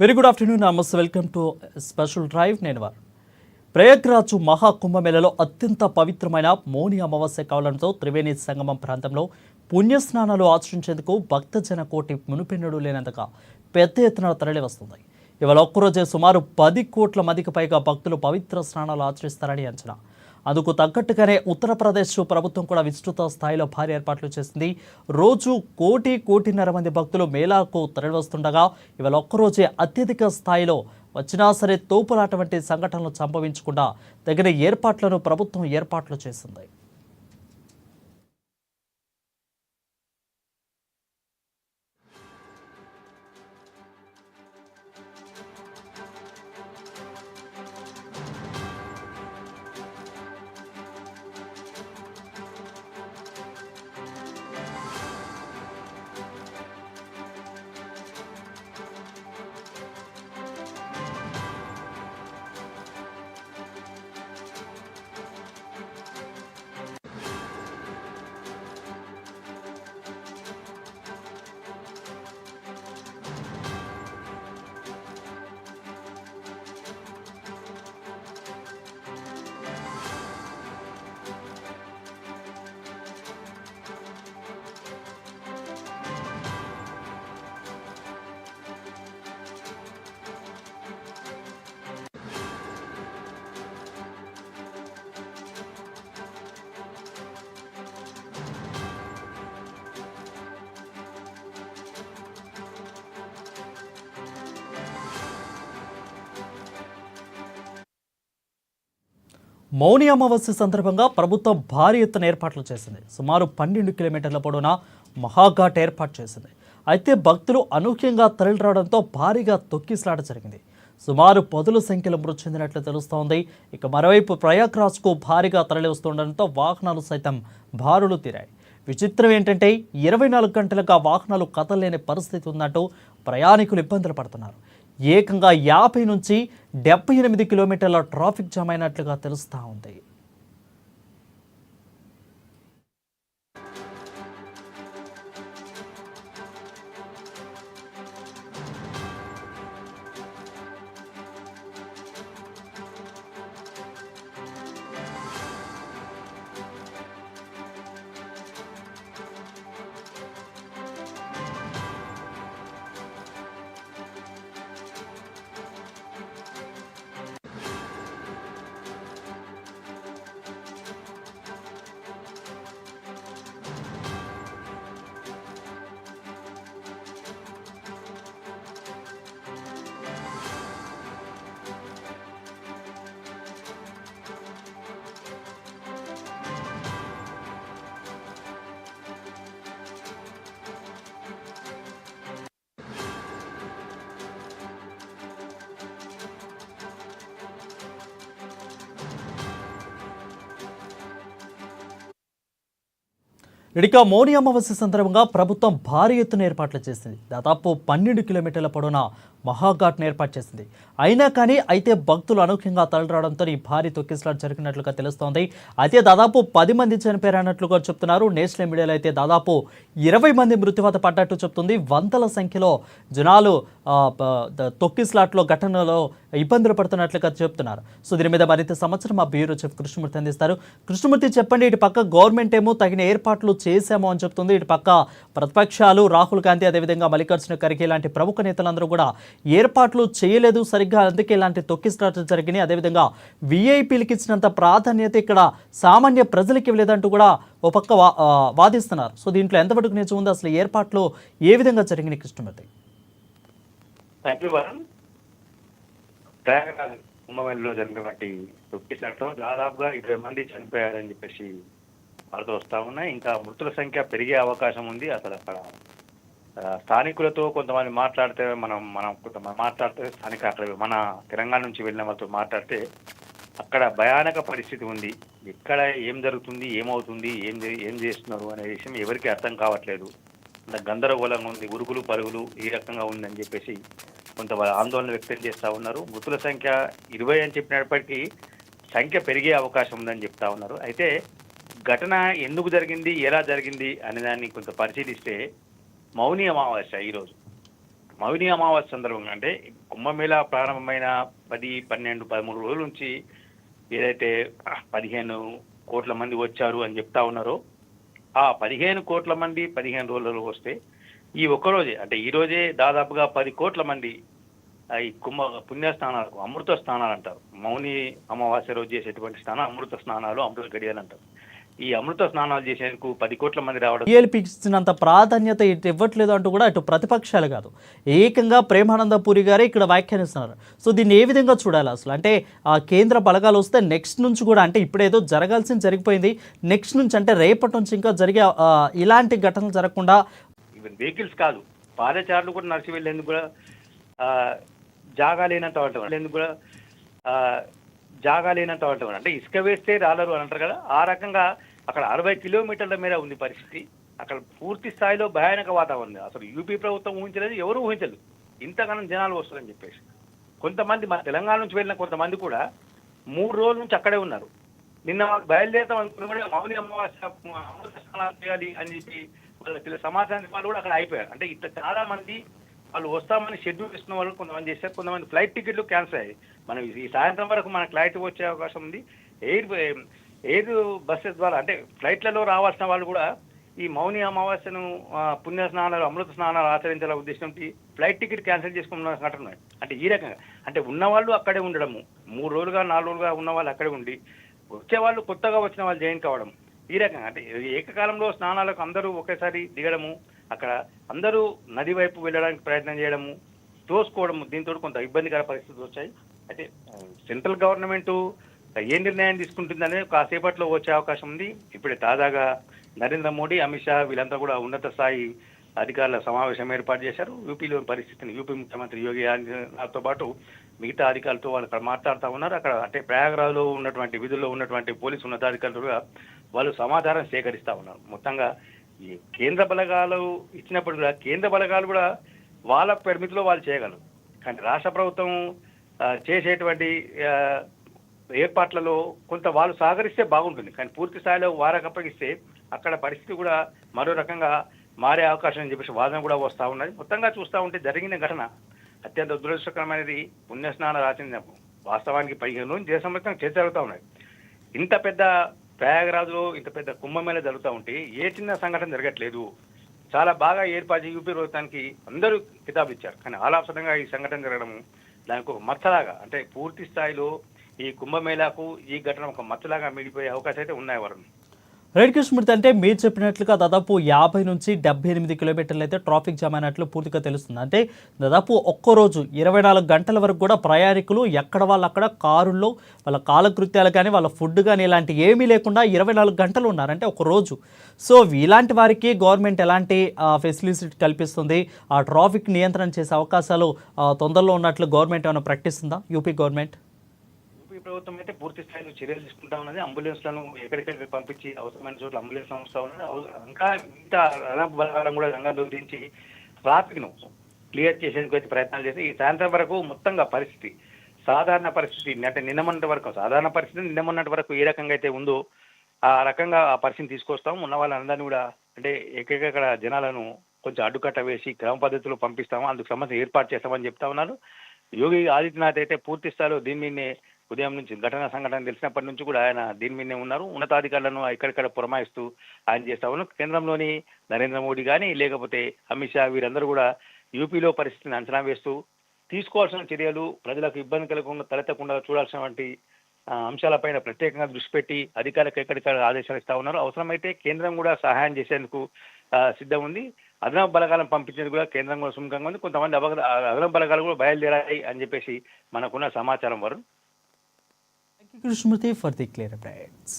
Very good afternoon నమస్తే, welcome to special drive. నేను ప్రయాగ్రాజు మహాకుంభమేళలో అత్యంత పవిత్రమైన మౌని అమావాస్య కావడంతో త్రివేణి సంగమం ప్రాంతంలో పుణ్యస్నానాలు ఆచరించేందుకు భక్తజన కోటి మునుపెన్నడూ లేనంతగా పెద్ద ఎత్తున తరలి వస్తుంది. ఇవాళ ఒక్కరోజే సుమారు 10 కోట్ల మందికి పైగా భక్తులు పవిత్ర స్నానాలు ఆచరిస్తారని అంచనా. అందుకు తగ్గట్టుగానే ఉత్తరప్రదేశ్ ప్రభుత్వం కూడా విస్తృత స్థాయిలో భారీ ఏర్పాట్లు చేసింది. రోజు కోటిన్నర మంది భక్తులు మేళాకు తరలివస్తుండగా ఇవాళ ఒక్కరోజే అత్యధిక స్థాయిలో వచ్చినా సరే తోపులాట వంటి సంఘటనలు సంభవించకుండా తగిన ఏర్పాట్లను ప్రభుత్వం ఏర్పాట్లు చేసింది. మౌని అమావాస్య సందర్భంగా ప్రభుత్వం భారీ ఎత్తున ఏర్పాట్లు చేసింది. సుమారు 12 కిలోమీటర్ల పొడవున మహాఘాట్ ఏర్పాటు చేసింది. అయితే భక్తులు అనూహ్యంగా తరలి రావడంతో భారీగా తొక్కిసలాట జరిగింది. సుమారు 10ల సంఖ్యలో మృతి చెందినట్లు తెలుస్తోంది. ఇక మరోవైపు ప్రయాగ్రాజ్కు భారీగా తరలి వస్తుండడంతో వాహనాలు సైతం బారులు తీరాయి. విచిత్రం ఏంటంటే 24 గంటలుగా వాహనాలు కదలలేని పరిస్థితి ఉన్నట్టు ప్రయాణికులు ఇబ్బందులు పడుతున్నారు. ఏకంగా 50 నుంచి 78 కిలోమీటర్ల ట్రాఫిక్ జామ్ అయినట్లుగా తెలుస్తూ ఉంది. ఇక మౌని అమావాస్య సందర్భంగా ప్రభుత్వం భారీ ఎత్తున ఏర్పాట్లు చేసింది. దాదాపు 12 కిలోమీటర్ల పొడవున మహాఘాట్ను ఏర్పాటు చేసింది. అయినా కానీ భక్తులు అనూహ్యంగా తరలిరావడంతో ఈ భారీ తొక్కిసలాట జరిగినట్లుగా తెలుస్తోంది. అయితే దాదాపు 10 మంది చనిపోయారన్నట్లుగా చెప్తున్నారు. నేషనల్ మీడియాలో అయితే దాదాపు 20 మంది మృత్యువాత పడ్డట్టు చెప్తుంది. వందల సంఖ్యలో జనాలు తొక్కిసలాట్లో ఘటనలో ఇబ్బందులు పడుతున్నట్లుగా చెప్తున్నారు. సో దీని మీద మరింత సమాచారం మా బ్యూరో చీఫ్ కృష్ణమూర్తి అందిస్తారు. కృష్ణమూర్తి, చెప్పండి. ఇటు పక్క గవర్నమెంట్ ఏమో తగిన ఏర్పాట్లు చేశామో అని చెప్తుంది. ఇటు పక్క ప్రతిపక్షాలు రాహుల్ గాంధీ, అదేవిధంగా మల్లికార్జున ఖర్గే లాంటి ప్రముఖ నేతలందరూ కూడా ఏర్పాట్లు చేయలేదు సరిగ్గా, అందుకే ఇలాంటి తొక్కిసలాటలు జరిగినాయి. అదేవిధంగా వీఐపీలకు ఇచ్చినంత ప్రాధాన్యత ఇక్కడ సామాన్య ప్రజలకి ఇవ్వలేదంటూ కూడా ఓ పక్క వాదిస్తున్నారు. సో దీంట్లో ఎంతవరకు నిజం ఉంది, అసలు ఏర్పాట్లు ఏ విధంగా జరిగినాయి కృష్ణమూర్తి? కుంభమేళలో జరిగినటువంటి తొక్కిసలాటలో దాదాపుగా 20 మంది చనిపోయారని చెప్పేసి వార్తలు వస్తా ఉన్నాయి. ఇంకా మృతుల సంఖ్య పెరిగే అవకాశం ఉంది. అసలు అక్కడ స్థానికులతో కొంతమంది మాట్లాడితే కొంతమంది మాట్లాడితే స్థానిక అక్కడ మన తెలంగాణ నుంచి వెళ్ళిన వాళ్ళతో మాట్లాడితే అక్కడ భయానక పరిస్థితి ఉంది. ఎక్కడ ఏం జరుగుతుంది, ఏమవుతుంది, ఏం చేస్తున్నారు అనే విషయం ఎవరికి అర్థం కావట్లేదు. అంత గందరగోళంగా ఉంది, ఉరుగులు పరుగులు ఈ రకంగా ఉందని చెప్పేసి కొంత ఆందోళన వ్యక్తం చేస్తూ ఉన్నారు. మృతుల సంఖ్య 20 అని చెప్పినప్పటికీ సంఖ్య పెరిగే అవకాశం ఉందని చెప్తా ఉన్నారు. అయితే ఘటన ఎందుకు జరిగింది, ఎలా జరిగింది అనే దాన్ని కొంత పరిశీలిస్తే మౌని అమావాస్య ఈరోజు మౌని అమావాస్య సందర్భంగా అంటే కుంభమేళ ప్రారంభమైన 10, 12, 13 రోజుల నుంచి ఏదైతే 15 కోట్ల మంది వచ్చారు అని చెప్తా ఉన్నారో ఆ 15 కోట్ల మంది 15 రోజులలో వస్తే ఈ ఒక్కరోజే అంటే ఈ రోజే దాదాపుగా 10 కోట్ల మంది ఈ పుణ్య స్నానాలకు అమృత స్నానాలు అంటారు. మౌని అమావాస్య రోజు చేసేటువంటి స్నానం అమృత స్నానాలు, అమృత గడియలు అంటారు. ఈ అమృత స్నానాలు చేసేందుకు 10 కోట్ల మంది రావడం టీఎల్పీకి ఇచ్చినంత ప్రాధాన్యత ఇటు ఇవ్వట్లేదు అంటూ కూడా అటు ప్రతిపక్షాలు కాదు, ఏకంగా ప్రేమానంద పూరి గారే ఇక్కడ వ్యాఖ్యానిస్తున్నారు. సో దీన్ని ఏ విధంగా చూడాలి అసలు? అంటే ఆ కేంద్ర బలగాలు వస్తే నెక్స్ట్ నుంచి కూడా, అంటే ఇప్పుడేదో జరగాల్సింది జరిగిపోయింది, నెక్స్ట్ నుంచి అంటే రేపటి నుంచి ఇంకా జరిగే ఇలాంటి ఘటనలు జరగకుండా ఈవెన్ వెహికల్స్ కాదు, పాదచారులు కూడా నడిచి వెళ్ళేందుకు కూడా జాగా లేనంత వెళ్ళేందుకు కూడా జాగా లేనంత అంటే ఇసుక వేస్తే రాలరు అని అంటారు కదా, ఆ రకంగా అక్కడ 60 కిలోమీటర్ల మేర ఉంది పరిస్థితి. అక్కడ పూర్తి స్థాయిలో భయానక వాతావరణం. అసలు యూపీ ప్రభుత్వం ఊహించలేదు, ఎవరు ఊహించలేదు ఇంతగానం జనాలు వస్తారని చెప్పేసి. కొంతమంది మన తెలంగాణ నుంచి వెళ్ళిన కొంతమంది కూడా 3 రోజుల నుంచి అక్కడే ఉన్నారు. నిన్న బయలుదేరుతాం అనుకున్న కూడా మౌని అమావాస్య అమృత స్నానాలు చేయాలి అని చెప్పి వాళ్ళ సమాచారం వాళ్ళు కూడా అక్కడ అయిపోయారు. అంటే ఇట్లా చాలా మంది వాళ్ళు వస్తామని షెడ్యూల్ ఇస్తున్న వాళ్ళు కొంతమంది చేశారు. కొంతమంది ఫ్లైట్ టికెట్లు క్యాన్సిల్ అయ్యాయి. మనం ఈ సాయంత్రం వరకు మనకు ఫ్లైట్ వచ్చే అవకాశం ఉంది. ఎయిర్ బస్సెస్ ద్వారా అంటే ఫ్లైట్లలో రావాల్సిన వాళ్ళు కూడా ఈ మౌని అమావాస్యను పుణ్య స్నానాలు అమృత స్నానాలు ఆచరించాల ఉద్దేశంతో ఫ్లైట్ టికెట్ క్యాన్సిల్ చేసుకున్న సంఘటన. అంటే ఈ రకంగా అంటే ఉన్నవాళ్ళు అక్కడే ఉండడము, 3 రోజులుగా 4 రోజులుగా ఉన్న వాళ్ళు అక్కడే ఉండి వచ్చేవాళ్ళు కొత్తగా వచ్చిన వాళ్ళు జాయిన్ కావడం, ఈ రకంగా అంటే ఏకకాలంలో స్నానాలకు అందరూ ఒకేసారి దిగడము, అక్కడ అందరూ నది వైపు వెళ్ళడానికి ప్రయత్నం చేయడము, తోసుకోవడము, దీంతో కొంత ఇబ్బందికర పరిస్థితులు వచ్చాయి. అయితే సెంట్రల్ గవర్నమెంట్ ఏ నిర్ణయం తీసుకుంటుందనే కాసేపట్లో వచ్చే అవకాశం ఉంది. ఇప్పుడే తాజాగా నరేంద్ర మోడీ, అమిత్ షా వీళ్ళంతా కూడా ఉన్నత స్థాయి అధికారుల సమావేశం ఏర్పాటు చేశారు. యూపీలోని పరిస్థితిని యూపీ ముఖ్యమంత్రి యోగి ఆదిత్యనాథ్తో పాటు మిగతా అధికారులతో వాళ్ళు అక్కడ మాట్లాడుతూ ఉన్నారు. అక్కడ అంటే ప్రయాగరాజ్లో ఉన్నటువంటి విధుల్లో ఉన్నటువంటి పోలీసు ఉన్నతాధికారులు కూడా వాళ్ళు సమాచారం సేకరిస్తూ ఉన్నారు. మొత్తంగా ఈ కేంద్ర బలగాలు ఇచ్చినప్పుడు కూడా కేంద్ర బలగాలు కూడా వాళ్ళ పరిమితిలో వాళ్ళు చేయగలరు. కానీ రాష్ట్ర ప్రభుత్వం చేసేటువంటి ఏర్పాట్లలో కొంత వాళ్ళు సహకరిస్తే బాగుంటుంది. కానీ పూర్తి స్థాయిలో వారికి అప్పగిస్తే అక్కడ పరిస్థితి కూడా మరో రకంగా మారే అవకాశం అని చెప్పేసి వాదన కూడా వస్తూ ఉన్నది. మొత్తంగా చూస్తూ ఉంటే జరిగిన ఘటన అత్యంత దురదృష్టకరమైనది. పుణ్యస్నానం రాసిన వాస్తవానికి 15 రోజులు దేశ మొత్తం చర్చ జరుగుతూ ఉన్నాయి. ఇంత పెద్ద ప్రయాగరాజ్లో ఇంత పెద్ద కుంభమేళ జరుగుతూ ఉంటే ఏ చిన్న సంఘటన జరగట్లేదు. చాలా బాగా ఏర్పాటు యూపీ ప్రభుత్వానికి అందరూ కితాబులు ఇచ్చారు. కానీ ఆలాపసంగా ఈ సంఘటన జరగడం దానికి ఒక మచ్చలాగా అంటే పూర్తి స్థాయిలో ఈ కుంభమేళాకు ఈ ఘటన ఒక మచ్చలాగా మిగిలిపోయే అవకాశం అయితే ఉన్నాయి. వరుణ్, రైట్ కృష్ణమూర్తి, అంటే మీరు చెప్పినట్లుగా దాదాపు 50 నుంచి 78 కిలోమీటర్లు అయితే ట్రాఫిక్ జామ్ అయినట్లు పూర్తిగా తెలుస్తుంది. అంటే దాదాపు ఒక్కరోజు 24 గంటల వరకు కూడా ప్రయాణికులు ఎక్కడ వాళ్ళు అక్కడ కారుల్లో వాళ్ళ కాలకృత్యాలు కానీ వాళ్ళ ఫుడ్ కానీ ఇలాంటి ఏమీ లేకుండా 24 గంటలు ఉన్నారు, అంటే ఒక రోజు. సో ఇలాంటి వారికి గవర్నమెంట్ ఎలాంటి ఫెసిలిటీ కల్పిస్తుంది? ఆ ట్రాఫిక్ నియంత్రణ చేసే అవకాశాలు తొందరలో ఉన్నట్లు గవర్నమెంట్ ఏమైనా ప్రకటిస్తుందా? యూపీ గవర్నమెంట్ ప్రభుత్వం అయితే పూర్తి స్థాయిలో చర్యలు తీసుకుంటా ఉన్నది. అంబులెన్స్లను ఎక్కడికెక్కడికి పంపించి అవసరమైన చోట్ల అంబులెన్స్ సంస్థ ఉన్నది. ఇంకా ఇంత అదనపు బలగాలను కూడా రంగంలో దించి ట్రాఫిక్ ను క్లియర్ చేసేందుకు అయితే ప్రయత్నాలు చేసి ఈ సాయంత్రం వరకు మొత్తంగా పరిస్థితి సాధారణ పరిస్థితి అంటే నిన్నమన్నటి వరకు సాధారణ పరిస్థితి నిన్నమన్నటి వరకు ఏ రకంగా అయితే ఉందో ఆ రకంగా ఆ పరిస్థితిని తీసుకొస్తాం. ఉన్న వాళ్ళందరినీ కూడా అంటే ఎక్కడెక్కడ జనాలను కొంచెం అడ్డుకట్ట వేసి క్రమ పద్ధతిలో పంపిస్తాము, అందుకు సంబంధించి ఏర్పాటు చేస్తామని చెప్తా ఉన్నారు. యోగి ఆదిత్యనాథ్ అయితే పూర్తి స్థాయిలో దీని మీదనే ఉదయం నుంచి సంఘటన తెలిసినప్పటి నుంచి కూడా ఆయన దీని మీదనే ఉన్నారు. ఉన్నతాధికారులను ఎక్కడిక్కడ పురమాయిస్తూ ఆయన చేస్తా ఉన్నారు. కేంద్రంలోని నరేంద్ర మోడీ కానీ లేకపోతే అమిత్ షా వీరందరూ కూడా యూపీలో పరిస్థితిని అంచనా వేస్తూ తీసుకోవాల్సిన చర్యలు ప్రజలకు ఇబ్బంది కలగకుండా తలెత్తకుండా చూడాల్సినటువంటి అంశాలపైన ప్రత్యేకంగా దృష్టి పెట్టి అధికారులకు ఎక్కడిక్కడ ఆదేశాలు ఇస్తా ఉన్నారు. అవసరమైతే కేంద్రం కూడా సహాయం చేసేందుకు సిద్ధం ఉంది. అదనపు బలగాలను పంపించేందుకు కూడా కేంద్రం కూడా సుముఖంగా ఉంది. కొంతమంది అదనపు బలగాలు కూడా బయలుదేరాయి అని చెప్పేసి మనకున్న సమాచారం. Varun, Thank you, Krishnamoorthy, for the clear updates.